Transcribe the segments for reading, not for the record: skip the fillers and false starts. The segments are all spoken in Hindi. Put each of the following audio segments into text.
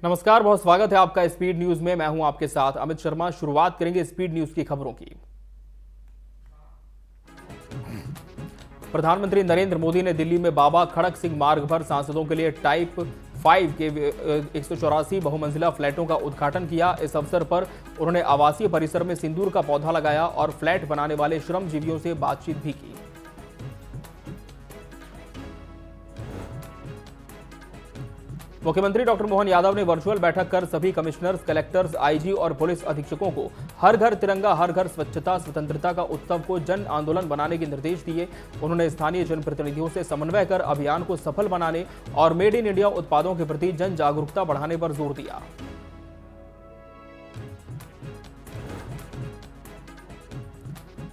नमस्कार, बहुत स्वागत है आपका स्पीड न्यूज में। मैं हूं आपके साथ अमित शर्मा। शुरुआत करेंगे स्पीड न्यूज की खबरों की। प्रधानमंत्री नरेंद्र मोदी ने दिल्ली में बाबा खड़क सिंह मार्ग पर सांसदों के लिए टाइप 5 के 184 बहुमंजिला फ्लैटों का उद्घाटन किया। इस अवसर पर उन्होंने आवासीय परिसर में सिंदूर का पौधा लगाया और फ्लैट बनाने वाले श्रमजीवियों से बातचीत भी की। मुख्यमंत्री डॉक्टर मोहन यादव ने वर्चुअल बैठक कर सभी कमिश्नर्स, कलेक्टर्स, आईजी और पुलिस अधीक्षकों को हर घर तिरंगा, हर घर स्वच्छता स्वतंत्रता का उत्सव को जन आंदोलन बनाने के निर्देश दिए। उन्होंने स्थानीय जनप्रतिनिधियों से समन्वय कर अभियान को सफल बनाने और मेड इन इंडिया उत्पादों के प्रति जन जागरूकता बढ़ाने पर जोर दिया।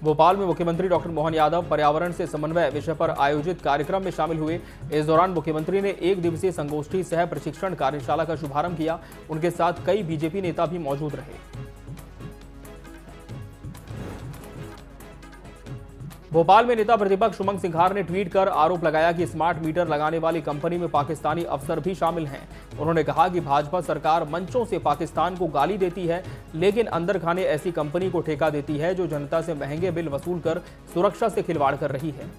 भोपाल में मुख्यमंत्री डॉक्टर मोहन यादव पर्यावरण से समन्वय विषय पर आयोजित कार्यक्रम में शामिल हुए। इस दौरान मुख्यमंत्री ने एक दिवसीय संगोष्ठी सह प्रशिक्षण कार्यशाला का शुभारंभ किया। उनके साथ कई बीजेपी नेता भी मौजूद रहे। भोपाल में नेता प्रतिपक्ष उमंग सिंघार ने ट्वीट कर आरोप लगाया कि स्मार्ट मीटर लगाने वाली कंपनी में पाकिस्तानी अफसर भी शामिल हैं। उन्होंने कहा कि भाजपा सरकार मंचों से पाकिस्तान को गाली देती है, लेकिन अंदर खाने ऐसी कंपनी को ठेका देती है जो जनता से महंगे बिल वसूल कर सुरक्षा से खिलवाड़ कर रही है।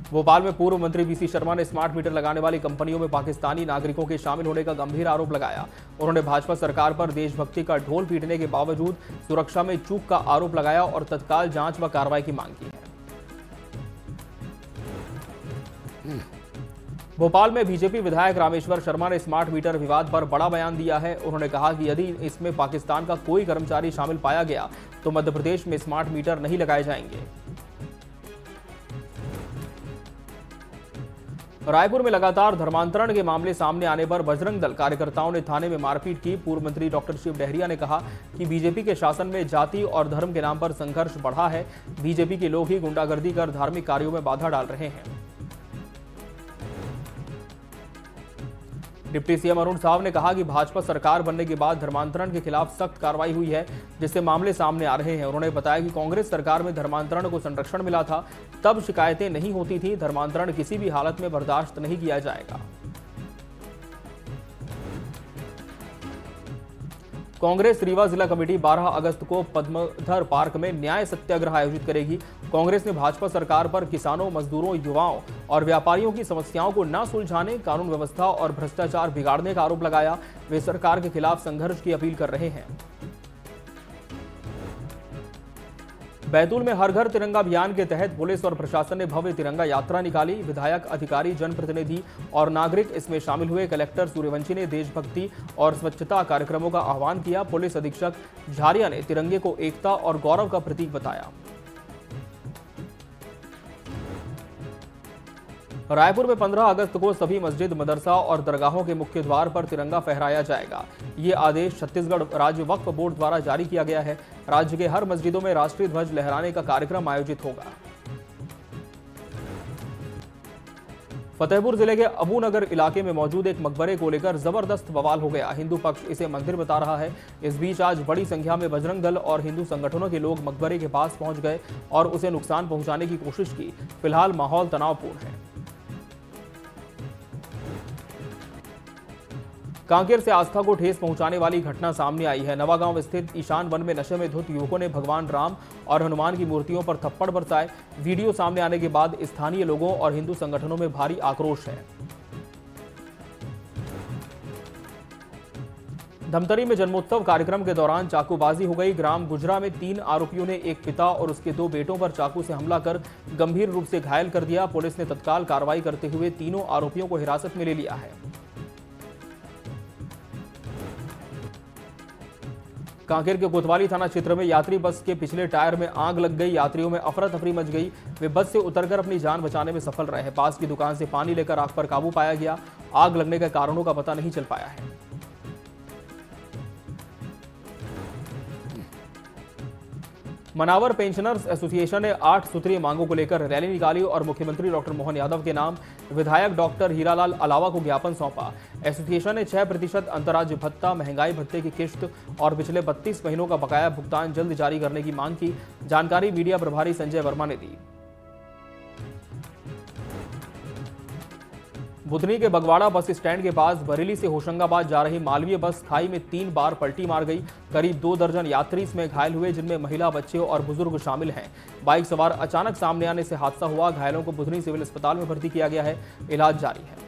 भोपाल में पूर्व मंत्री वीसी शर्मा ने स्मार्ट मीटर लगाने वाली कंपनियों में पाकिस्तानी नागरिकों के शामिल होने का गंभीर आरोप लगाया। उन्होंने भाजपा सरकार पर देशभक्ति का ढोल पीटने के बावजूद सुरक्षा में चूक का आरोप लगाया और तत्काल जांच व कार्रवाई की मांग की है। भोपाल में बीजेपी विधायक रामेश्वर शर्मा ने स्मार्ट मीटर विवाद पर बड़ा बयान दिया है। उन्होंने कहा कि यदि इसमें पाकिस्तान का कोई कर्मचारी शामिल पाया गया तो मध्य प्रदेश में स्मार्ट मीटर नहीं लगाए जाएंगे। रायपुर में लगातार धर्मांतरण के मामले सामने आने पर बजरंग दल कार्यकर्ताओं ने थाने में मारपीट की। पूर्व मंत्री डॉक्टर शिव डहरिया ने कहा कि बीजेपी के शासन में जाति और धर्म के नाम पर संघर्ष बढ़ा है। बीजेपी के लोग ही गुंडागर्दी कर धार्मिक कार्यों में बाधा डाल रहे हैं। डिप्टी सीएम अरुण साव ने कहा कि भाजपा सरकार बनने के बाद धर्मांतरण के खिलाफ सख्त कार्रवाई हुई है, जिससे मामले सामने आ रहे हैं। उन्होंने बताया कि कांग्रेस सरकार में धर्मांतरण को संरक्षण मिला था, तब शिकायतें नहीं होती थी। धर्मांतरण किसी भी हालत में बर्दाश्त नहीं किया जाएगा। कांग्रेस रीवा जिला कमेटी 12 अगस्त को पद्मधर पार्क में न्याय सत्याग्रह आयोजित करेगी। कांग्रेस ने भाजपा सरकार पर किसानों, मजदूरों, युवाओं और व्यापारियों की समस्याओं को न सुलझाने, कानून व्यवस्था और भ्रष्टाचार बिगाड़ने का आरोप लगाया। वे सरकार के खिलाफ संघर्ष की अपील कर रहे हैं। बैतूल में हर घर तिरंगा अभियान के तहत पुलिस और प्रशासन ने भव्य तिरंगा यात्रा निकाली। विधायक, अधिकारी, जनप्रतिनिधि और नागरिक इसमें शामिल हुए। कलेक्टर सूर्यवंशी ने देशभक्ति और स्वच्छता कार्यक्रमों का आह्वान किया। पुलिस अधीक्षक झारिया ने तिरंगे को एकता और गौरव का प्रतीक बताया। रायपुर में 15 अगस्त को सभी मस्जिद, मदरसा और दरगाहों के मुख्य द्वार पर तिरंगा फहराया जाएगा। ये आदेश छत्तीसगढ़ राज्य वक्फ बोर्ड द्वारा जारी किया गया है। राज्य के हर मस्जिदों में राष्ट्रीय ध्वज लहराने का कार्यक्रम आयोजित होगा। फतेहपुर जिले के अबूनगर इलाके में मौजूद एक मकबरे को लेकर जबरदस्त बवाल हो गया। हिंदू पक्ष इसे मंदिर बता रहा है। इस बीच आज बड़ी संख्या में बजरंग दल और हिंदू संगठनों के लोग मकबरे के पास पहुंच गए और उसे नुकसान पहुंचाने की कोशिश की। फिलहाल माहौल तनावपूर्ण है। कांकेर से आस्था को ठेस पहुंचाने वाली घटना सामने आई है। नवागांव स्थित ईशान वन में नशे में धुत युवकों ने भगवान राम और हनुमान की मूर्तियों पर थप्पड़ बरसाए। वीडियो सामने आने के बाद स्थानीय लोगों और हिंदू संगठनों में भारी आक्रोश है। धमतरी में जन्मोत्सव कार्यक्रम के दौरान चाकूबाजी हो गई। ग्राम गुजरा में 3 आरोपियों ने एक पिता और उसके 2 बेटों पर चाकू से हमला कर गंभीर रूप से घायल कर दिया। पुलिस ने तत्काल कार्रवाई करते हुए तीनों आरोपियों को हिरासत में ले लिया है। कांकेर के कोतवाली थाना क्षेत्र में यात्री बस के पिछले टायर में आग लग गई। यात्रियों में अफरा तफरी मच गई। वे बस से उतरकर अपनी जान बचाने में सफल रहे। पास की दुकान से पानी लेकर आग पर काबू पाया गया। आग लगने के कारणों का पता नहीं चल पाया है। मनावर पेंशनर्स एसोसिएशन ने 8 सूत्रीय मांगों को लेकर रैली निकाली और मुख्यमंत्री डॉक्टर मोहन यादव के नाम विधायक डॉक्टर हीरालाल अलावा को ज्ञापन सौंपा। एसोसिएशन ने 6% अंतर्राज्य भत्ता, महंगाई भत्ते की किश्त और पिछले 32 महीनों का बकाया भुगतान जल्द जारी करने की मांग की। जानकारी मीडिया प्रभारी संजय वर्मा ने दी। बुधनी के बगवाड़ा बस स्टैंड के पास बरेली से होशंगाबाद जा रही मालवीय बस खाई में 3 बार पलटी मार गई। करीब 2 दर्जन यात्री इसमें घायल हुए, जिनमें महिला, बच्चे और बुजुर्ग शामिल हैं। बाइक सवार अचानक सामने आने से हादसा हुआ। घायलों को बुधनी सिविल अस्पताल में भर्ती किया गया है, इलाज जारी है।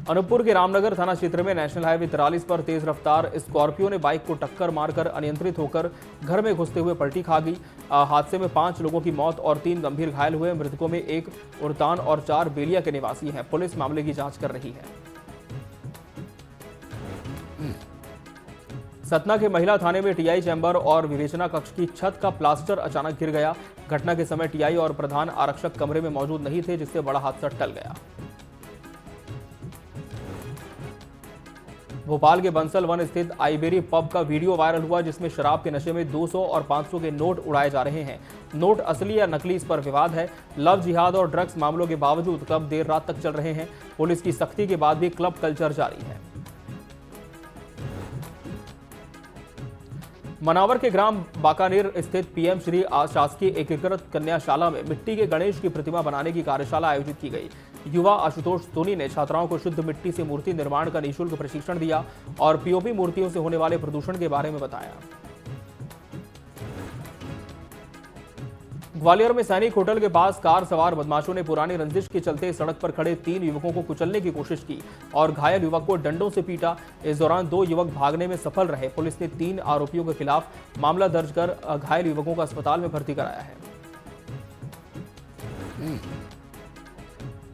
अनूपपुर के रामनगर थाना क्षेत्र में नेशनल हाईवे 43 पर तेज रफ्तार स्कॉर्पियो ने बाइक को टक्कर मारकर अनियंत्रित होकर घर में घुसते हुए पलटी खा गई। हादसे में 5 लोगों की मौत और 3 गंभीर घायल हुए। मृतकों में 1 उड़तान और 4 बेलिया के निवासी हैं। पुलिस मामले की जांच कर रही है। सतना के महिला थाने में टीआई चैम्बर और विवेचना कक्ष की छत का प्लास्टर अचानक गिर गया। घटना के समय टीआई और प्रधान आरक्षक कमरे में मौजूद नहीं थे, जिससे बड़ा हादसा टल गया। भोपाल के बंसल वन स्थित आइबेरी पब का वीडियो वायरल हुआ, जिसमें शराब के नशे में 200 और 500 के नोट उड़ाए जा रहे हैं। नोट असली या नकली, इस पर विवाद है। लव जिहाद और ड्रग्स मामलों के बावजूद क्लब देर रात तक चल रहे हैं। पुलिस की सख्ती के बाद भी क्लब कल्चर जारी है। मनावर के ग्राम बाकानेर स्थित पीएम श्री शासकीय एकीकृत कन्याशाला में मिट्टी के गणेश की प्रतिमा बनाने की कार्यशाला आयोजित की गई। युवा आशुतोष सोनी ने छात्राओं को शुद्ध मिट्टी से मूर्ति निर्माण का निःशुल्क प्रशिक्षण दिया और पीओपी मूर्तियों से होने वाले प्रदूषण के बारे में बताया। ग्वालियर में सैनिक होटल के पास कार सवार बदमाशों ने पुरानी रंजिश के चलते सड़क पर खड़े 3 युवकों को कुचलने की कोशिश की और घायल युवक को डंडों से पीटा। इस दौरान 2 युवक भागने में सफल रहे। पुलिस ने 3 आरोपियों के खिलाफ मामला दर्ज कर घायल युवकों को अस्पताल में भर्ती कराया है।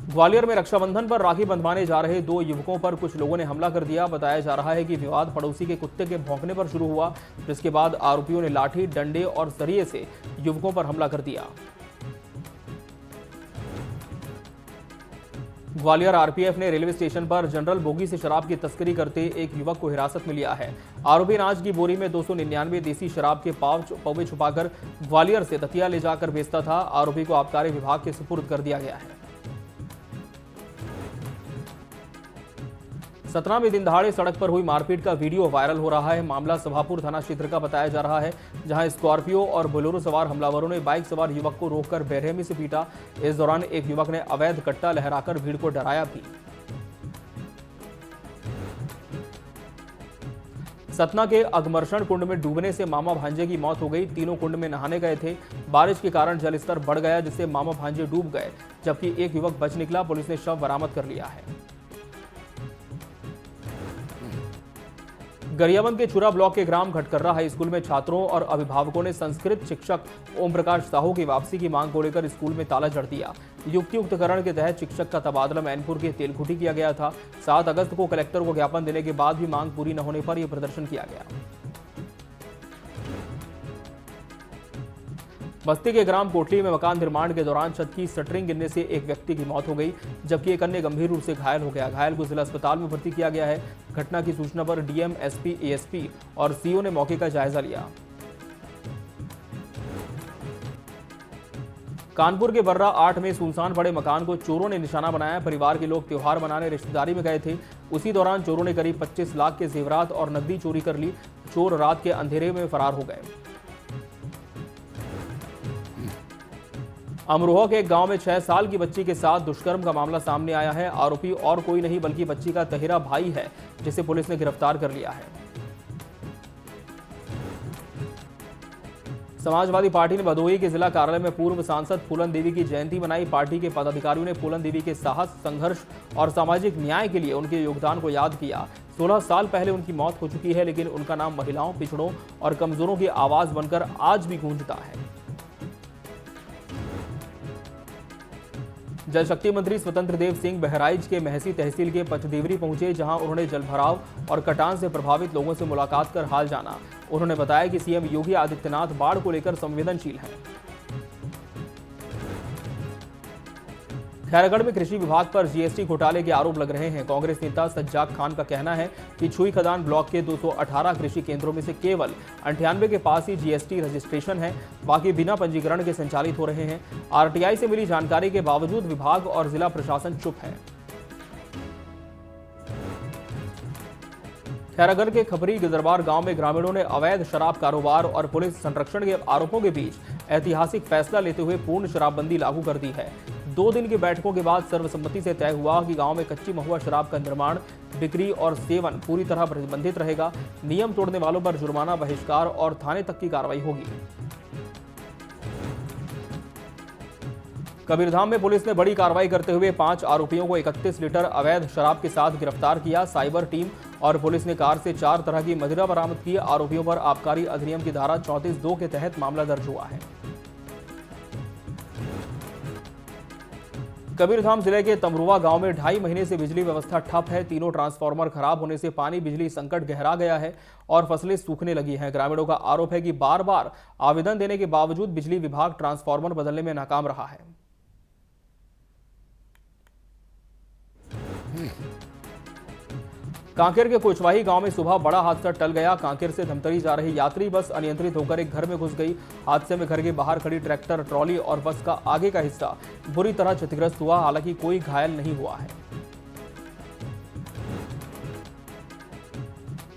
ग्वालियर में रक्षाबंधन पर राखी बंधवाने जा रहे 2 युवकों पर कुछ लोगों ने हमला कर दिया। बताया जा रहा है कि विवाद पड़ोसी के कुत्ते के भौंकने पर शुरू हुआ, जिसके बाद आरोपियों ने लाठी, डंडे और सरिये से युवकों पर हमला कर दिया। ग्वालियर आरपीएफ ने रेलवे स्टेशन पर जनरल बोगी से शराब की तस्करी करते एक युवक को हिरासत में लिया है। आरोपी अनाज की बोरी में 299 देसी शराब के पौवे छुपाकर ग्वालियर से दतिया ले जाकर बेचता था। आरोपी को आबकारी विभाग के सुपुर्द कर दिया गया है। सतना में दिन दहाड़े सड़क पर हुई मारपीट का वीडियो वायरल हो रहा है। मामला सभापुर थाना क्षेत्र का बताया जा रहा है, जहां स्कॉर्पियो और बोलेरो सवार हमलावरों ने बाइक सवार युवक को रोककर बेरहमी से पीटा। इस दौरान एक युवक ने अवैध कट्टा लहराकर भीड़ को डराया भी। सतना के अगमर्षण कुंड में डूबने से मामा भांजे की मौत हो गई। तीनों कुंड में नहाने गए थे। बारिश के कारण जलस्तर बढ़ गया, जिससे मामा भांजे डूब गए, जबकि एक युवक बच निकला। पुलिस ने शव बरामद कर लिया है। गरियाबंद के चुरा ब्लॉक के ग्राम घटकर्रा हाई स्कूल में छात्रों और अभिभावकों ने संस्कृत शिक्षक ओम प्रकाश साहू की वापसी की मांग को लेकर स्कूल में ताला जड़ दिया। युक्तियुक्तकरण के तहत शिक्षक का तबादला मैनपुर के तेलखुटी किया गया था। 7 अगस्त को कलेक्टर को ज्ञापन देने के बाद भी मांग पूरी न होने पर यह प्रदर्शन किया गया। बस्ती के ग्राम कोटली में मकान निर्माण के दौरान छत की शटरिंग गिरने से एक व्यक्ति की मौत हो गई, जबकि एक अन्य गंभीर रूप से घायल हो गया। घायल को जिला अस्पताल में भर्ती किया गया है। घटना की सूचना पर डीएम, एसपी, एएसपी और सीओ ने मौके का जायजा लिया। कानपुर के बर्रा 8 में सुनसान पड़े मकान को चोरों ने निशाना बनाया। परिवार के लोग त्योहार मनाने रिश्तेदारी में गए थे। उसी दौरान चोरों ने करीब 25 लाख के जेवरात और नकदी चोरी कर ली। चोर रात के अंधेरे में फरार हो गए। अमरोहा के एक गांव में 6 साल की बच्ची के साथ दुष्कर्म का मामला सामने आया है। आरोपी और कोई नहीं बल्कि बच्ची का तहेरा भाई है, जिसे पुलिस ने गिरफ्तार कर लिया है। समाजवादी पार्टी ने भदोही के जिला कार्यालय में पूर्व सांसद फूलन देवी की जयंती मनाई। पार्टी के पदाधिकारियों ने फूलन देवी के साहस, संघर्ष और सामाजिक न्याय के लिए उनके योगदान को याद किया। 16 साल पहले उनकी मौत हो चुकी है, लेकिन उनका नाम महिलाओं, पिछड़ों और कमजोरों की आवाज बनकर आज भी गूंजता है। जल शक्ति मंत्री स्वतंत्र देव सिंह बहराइच के महसी तहसील के पचदेवरी पहुंचे, जहां उन्होंने जलभराव और कटान से प्रभावित लोगों से मुलाकात कर हाल जाना। उन्होंने बताया कि सीएम योगी आदित्यनाथ बाढ़ को लेकर संवेदनशील हैं। खैरागढ़ में कृषि विभाग पर जीएसटी घोटाले के आरोप लग रहे हैं। कांग्रेस नेता सज्जाद खान का कहना है कि छुई खदान ब्लॉक के 218 कृषि केंद्रों में से केवल 98 के पास ही जीएसटी रजिस्ट्रेशन है, बाकी बिना पंजीकरण के संचालित हो रहे हैं। आरटीआई से मिली जानकारी के बावजूद विभाग और जिला प्रशासन चुप है। खैरागढ़ के खपरी दरबार गांव में ग्रामीणों ने अवैध शराब कारोबार और पुलिस संरक्षण के आरोपों के बीच ऐतिहासिक फैसला लेते हुए पूर्ण शराबबंदी लागू कर दी है। 2 दिन की बैठकों के बाद सर्वसम्मति से तय हुआ कि गांव में कच्ची महुआ शराब का निर्माण, बिक्री और सेवन पूरी तरह प्रतिबंधित रहेगा। नियम तोड़ने वालों पर जुर्माना, बहिष्कार और थाने तक की कार्रवाई होगी। कबीरधाम में पुलिस ने बड़ी कार्रवाई करते हुए 5 आरोपियों को 31 लीटर अवैध शराब के साथ गिरफ्तार किया। साइबर टीम और पुलिस ने कार से 4 तरह की मदिरा बरामद की। आरोपियों पर आबकारी अधिनियम की धारा 34(2) के तहत मामला दर्ज हुआ है। कबीरधाम जिले के तमरुआ गांव में 2.5 महीने से बिजली व्यवस्था ठप है। तीनों ट्रांसफार्मर खराब होने से पानी बिजली संकट गहरा गया है और फसलें सूखने लगी हैं। ग्रामीणों का आरोप है कि बार बार आवेदन देने के बावजूद बिजली विभाग ट्रांसफार्मर बदलने में नाकाम रहा है। कांकेर के कोचवाही गांव में सुबह बड़ा हादसा टल गया। कांकेर से धमतरी जा रही यात्री बस अनियंत्रित होकर एक घर में घुस गई। हादसे में घर के बाहर खड़ी ट्रैक्टर, ट्रॉली और बस का आगे का हिस्सा बुरी तरह क्षतिग्रस्त हुआ। हालांकि कोई घायल नहीं हुआ है।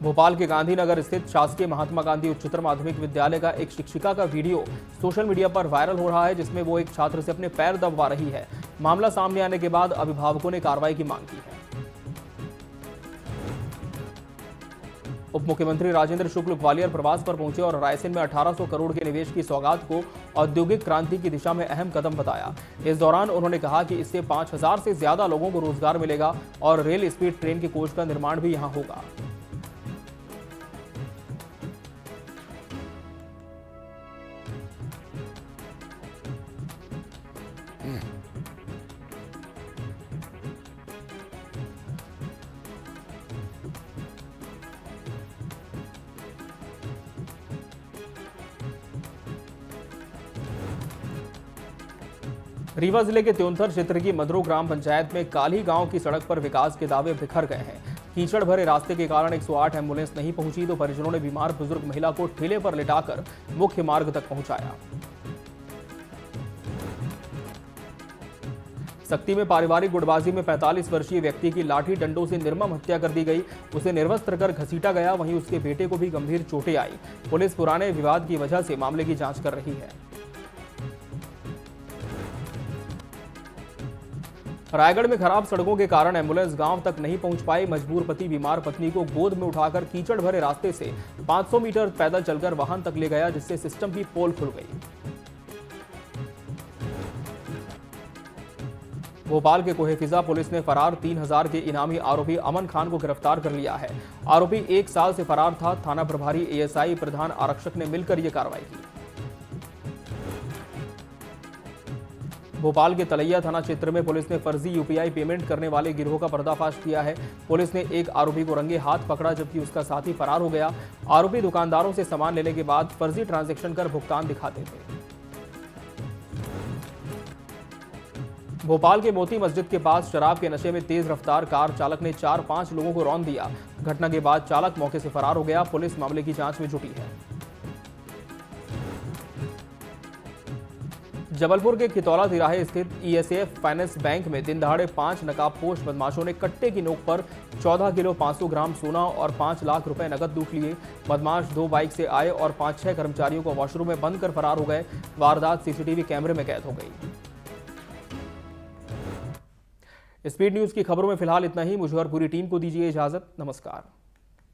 भोपाल के गांधीनगर स्थित शासकीय महात्मा गांधी उच्चतर माध्यमिक विद्यालय का एक शिक्षिका का वीडियो सोशल मीडिया पर वायरल हो रहा है, जिसमें वो एक छात्र से अपने पैर दबवा रही है। मामला सामने आने के बाद अभिभावकों ने कार्रवाई की मांग की है। उप मुख्यमंत्री राजेंद्र शुक्ल ग्वालियर प्रवास पर पहुंचे और रायसेन में 1800 करोड़ के निवेश की सौगात को औद्योगिक क्रांति की दिशा में अहम कदम बताया। इस दौरान उन्होंने कहा कि इससे 5000 से ज्यादा लोगों को रोजगार मिलेगा और रेल स्पीड ट्रेन के कोच का निर्माण भी यहां होगा। रीवा जिले के त्योंथर क्षेत्र की मदरो ग्राम पंचायत में काली गांव की सड़क पर विकास के दावे बिखर गए हैं। कीचड़ भरे रास्ते के कारण 108 एम्बुलेंस नहीं पहुंची तो परिजनों ने बीमार बुजुर्ग महिला को ठेले पर लिटाकर मुख्य मार्ग तक पहुंचाया। सक्ती में पारिवारिक गुटबाजी में 45 वर्षीय व्यक्ति की लाठी डंडों से निर्मम हत्या कर दी गई। उसे निर्वस्त्र कर घसीटा गया। वहीं उसके बेटे को भी गंभीर चोटें आई। पुलिस पुराने विवाद की वजह से मामले की जांच कर रही है। रायगढ़ में खराब सड़कों के कारण एम्बुलेंस गांव तक नहीं पहुंच पाई। मजबूर पति बीमार पत्नी को गोद में उठाकर कीचड़ भरे रास्ते से 500 मीटर पैदल चलकर वाहन तक ले गया, जिससे सिस्टम की पोल खुल गई। भोपाल के कोहेफिजा पुलिस ने फरार 3000 के इनामी आरोपी अमन खान को गिरफ्तार कर लिया है। आरोपी 1 साल से फरार था। थाना प्रभारी एएसआई प्रधान आरक्षक ने मिलकर यह कार्रवाई की। भोपाल के तलैया थाना क्षेत्र में पुलिस ने फर्जी यूपीआई पेमेंट करने वाले गिरोह का पर्दाफाश किया है। पुलिस ने एक आरोपी को रंगे हाथ पकड़ा, जबकि उसका साथी फरार हो गया। आरोपी दुकानदारों से सामान लेने के बाद फर्जी ट्रांजैक्शन कर भुगतान दिखाते थे। भोपाल के मोती मस्जिद के पास शराब के नशे में तेज रफ्तार कार चालक ने 4-5 लोगों को रौंद दिया। घटना के बाद चालक मौके से फरार हो गया। पुलिस मामले की जांच में जुटी है। जबलपुर के खितौला तिराहे स्थित ईएसएफ फाइनेंस बैंक में दिन दहाड़े 5 नकाबपोश बदमाशों ने कट्टे की नोक पर 14 किलो 500 ग्राम सोना और 5 लाख रुपए नकद लूट लिए। बदमाश 2 बाइक से आए और 5-6 कर्मचारियों को वॉशरूम में बंद कर फरार हो गए। वारदात सीसीटीवी कैमरे में कैद हो गई। स्पीड न्यूज की खबरों में फिलहाल इतना ही। मुझे और पूरी टीम को दीजिए इजाजत। नमस्कार।